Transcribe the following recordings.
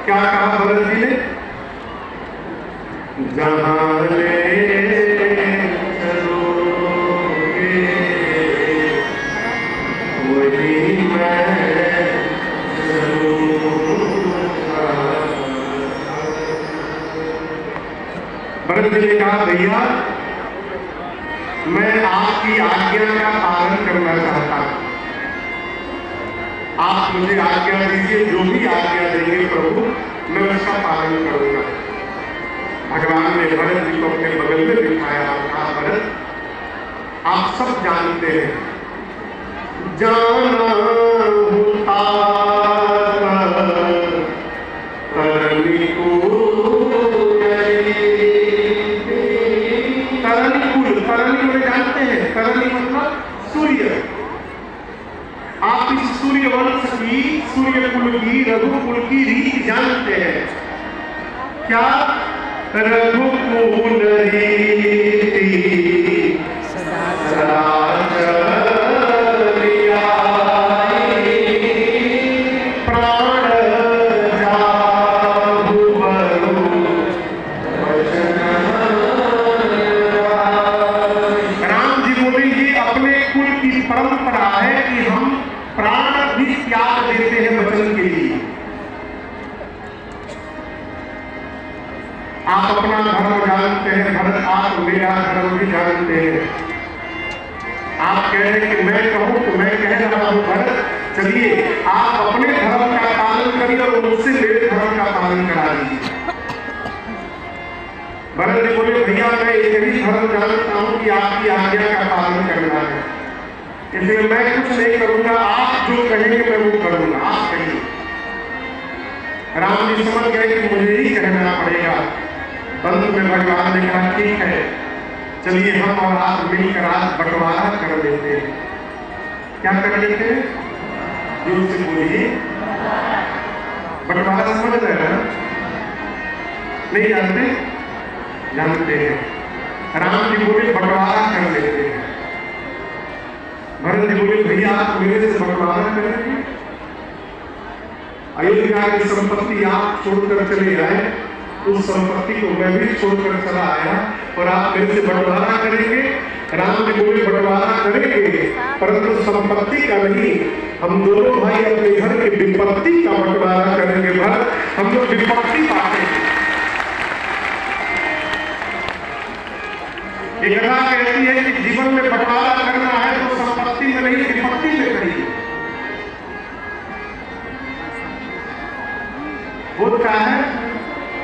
क्या कहा भरत जी ने? जहां ले चलोगे वही मैं चलूंगा। भरत जी ने कहा भैया मैं आपकी आज्ञा का पालन करना चाहता हूं, आप मुझे आज्ञा दीजिए, जो भी आज्ञा देंगे प्रभु मैं उसका पालन करूंगा। भगवान ने भरत जी को अपने बगल में बिठाया और कहा भरत आप सब जानते हैं, जाना आप इस सूर्य वंश की, सूर्य कुल की, रघुकुल की रीत जानते हैं क्या? रघुकुल रीति सदा चली आई, प्राण जाहु बरु वचन गाई। राम जी बोले ये अपने कुल की परंपरा है कि हम प्राण भी त्याग देते हैं वचन के लिए। आप अपना धर्म जानते हैं भरत, आप मेरा धर्म भी जानते हैं। आप कह रहे हैं कि मैं कहूं तो मैं कह रहा हूं भरत चलिए आप अपने धर्म का पालन करिए और मुझसे मेरे धर्म का पालन करा दीजिए। भरत जी बोले भैया मैं यही धर्म जानता हूं कि आपकी आज्ञा का पालन करना है, इसलिए मैं कुछ नहीं करूंगा, आप जो कहेंगे मैं वो करूंगा, आप कहिए। राम जी समझ गए कि मुझे ही कहना पड़ेगा। अंत में भगवान ने कहा ठीक है चलिए हम और आप मिलकर आज बंटवारा कर लेते हैं। क्या कर लेते हैं? जोर से बोलिए। बंटवारा समझ रहे हैं? नहीं जानते? जानते हैं। राम जी बोले बंटवारा कर लेते हैं। भरत जी बोले भैया आप मेरे से बंटवारा करेंगे? अयोध्या की संपत्ति आप छोड़कर चले आए, उस संपत्ति को मैं भी छोड़कर चला आया और आप मेरे से बंटवारा करेंगे? राम जी बोले बंटवारा करेंगे परंतु संपत्ति का नहीं, हम दोनों भाई अपने घर की विपत्ति का बंटवारा करेंगे। भरत हम लोग विपत्ति पाते। एक कथा कहती है कि जीवन में बंटवारा करना है तो संपत्ति में नहीं विपत्ति में करिए। बोध क्या है?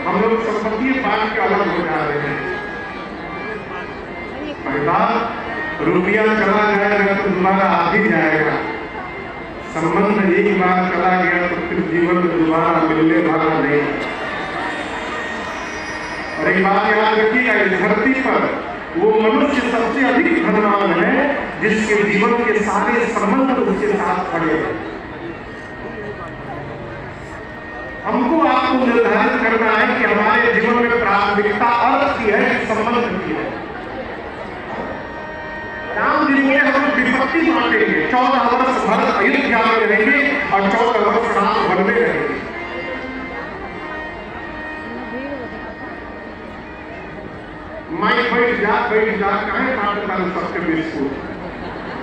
हम लोग संपत्ति बांट के अलग हो जा रहे हैं। रुपया चला जाएगा तो दोबारा आ ही जाएगा, संबंध एक बार चला गया तो फिर जीवन में दोबारा मिलने वाला नहीं। और एक बात याद रखिएगा, इस धरती पर वो मनुष्य सबसे अधिक धनवान है जिसके जीवन के सारे संबंध उसके साथ खड़े हैं। हमको आपको निर्धारित करना है कि हमारे जीवन में प्राथमिकता अर्थ की है कि संबंध की है। राम जी बोले हम लोग विपत्ति बांटेंगे, 14 वर्ष भरत अयोध्या में रहेंगे और 14 वर्ष राम वन में रहेंगे। माई बैठ जा काहे बात कर सबके बीच को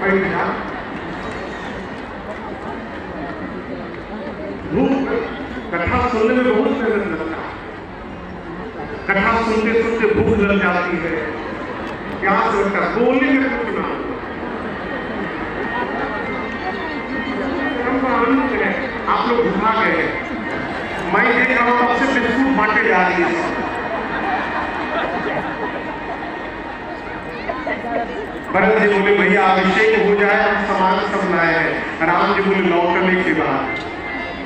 बैठ जा। कथा सुनने में बहुत मेहनत लगता है, कथा सुनते सुनते भूख लग जाती है, प्यास लगता है, बोलने में कुछ ना आप लोग घुमा गए। मैं देख रहा हूं तब से बिस्कुट बांटे जा रही है। भरत जी बोले भैया अभिषेक हो जाए, हम सामान सब लाए हैं। राम जी बोले लौटने के बाद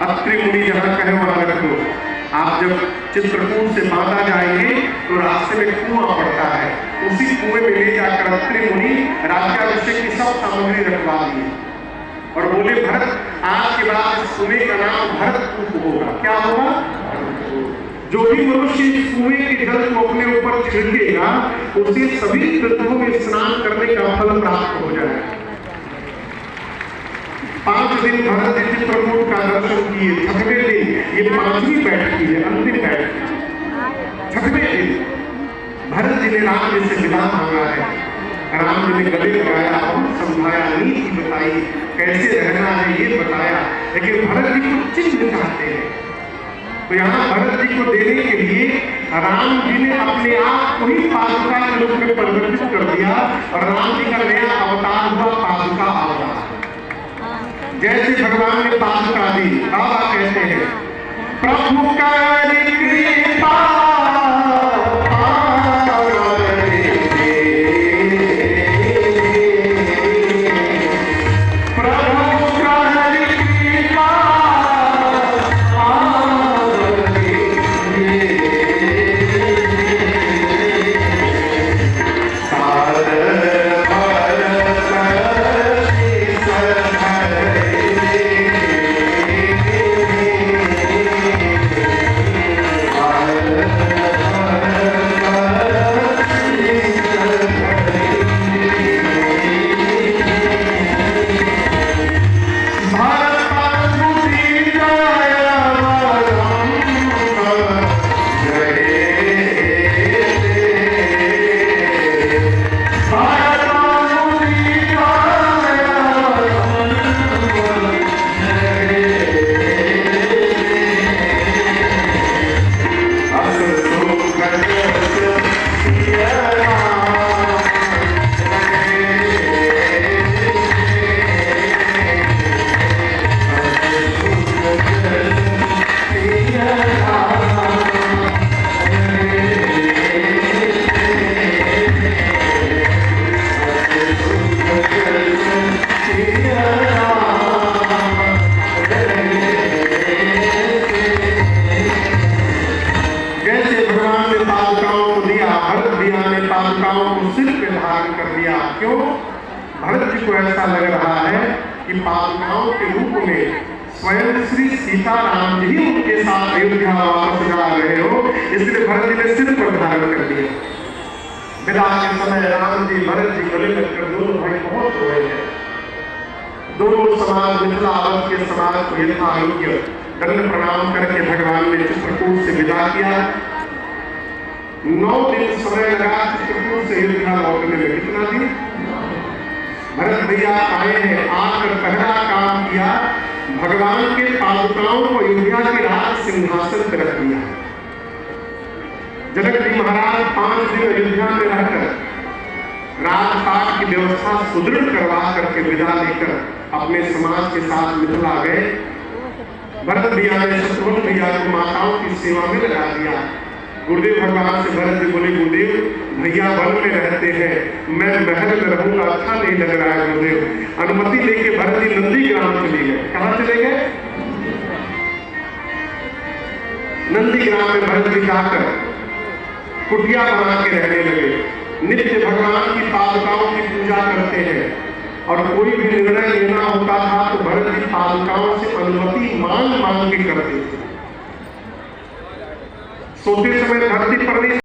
अत्रि मुनि जहां कहे वहां रखो। आप जब चित्रकूट से बांधा जाएंगे तो रास्ते में कुआं पड़ता है, उसी कुएं में ले जाकर अत्रि मुनि राज्याभिषेक की सब सामग्री रखवा दी और बोले भरत आज के बाद इस कुएं का नाम भरतकूप होगा। क्या होगा? जो भी मनुष्य इस कुएं के जल को अपने ऊपर छिड़केगा उसे सभी तीर्थों में स्नान करने का फल प्राप्त हो जाएगा। 5 दिन भरत चित्रकूट का दर्शन किए, 6वें दिन ये 5वीं बैठक की है, अंतिम बैठक। 6वें दिन भरत जी ने राम जी से विदा मांगा है। राम जी ने गले लगाया, बहुत समझाया, नीति बताई, कैसे रहना है ये बताया, लेकिन भरत जी को चिन्ह चाहते हैं। तो यहाँ भरत जी को देने के लिए राम जी ने अपने आप को ही पादुका के रूप में परिवर्तित कर दिया और राम जी का नया अवतार हुआ पादुका अवतार। जैसे भगवान ने पादुका दी, बाबा कहते हैं प्रभु का कृपा क्यों? भरत जी को ऐसा लग रहा है कि पादुकाओं के रूप में स्वयं श्री सीताराम जी उनके साथ अयोध्या वापस जा रहे हो, इसलिए भरत जी ने सिर पर धारण कर दिया। विदा के समय राम जी भरत जी गले लगकर दोनों भाई बहुत रोए हैं। दोनों समाज, मिथिला अवध के समाज को यथायोग्य दंड प्रणाम करके भगवान ने चित्रकूट से विदा किया। 9 दिन समय लगा चित्रकूट से अयोध्या लौटने में। कितना दिन? भरत भैया आए हैं, आकर पहला काम किया, भगवान के पादुकाओं को अयोध्या के राज सिंहासन पर रख दिया। जनक जी महाराज 5 दिन अयोध्या में रहकर राजपाट की व्यवस्था सुदृढ़ करवा करके विदा लेकर अपने समाज के साथ मिथिला गए। भरत भैया ने शत्रुघ्न भैया को माताओं की सेवा में लगा दिया। गुरुदेव भगवान से भरत जी बोले, गुरुदेव भैया वन में रहते हैं, मैं महल में रहूंगा, अच्छा नहीं लग रहा है गुरुदेव। अनुमति लेके भरत जी नंदीग्राम चले गए। कहाँ चले गए? नंदीग्राम में भरत जी जाकर कुटिया बना के रहने लगे। नित्य भगवान की पादुकाओं की पूजा करते हैं और कोई भी निर्णय लेना होता था तो भरत जी पादुकाओं से अनुमति मांग मांग के करते थे। सोते समय धरती पर नहीं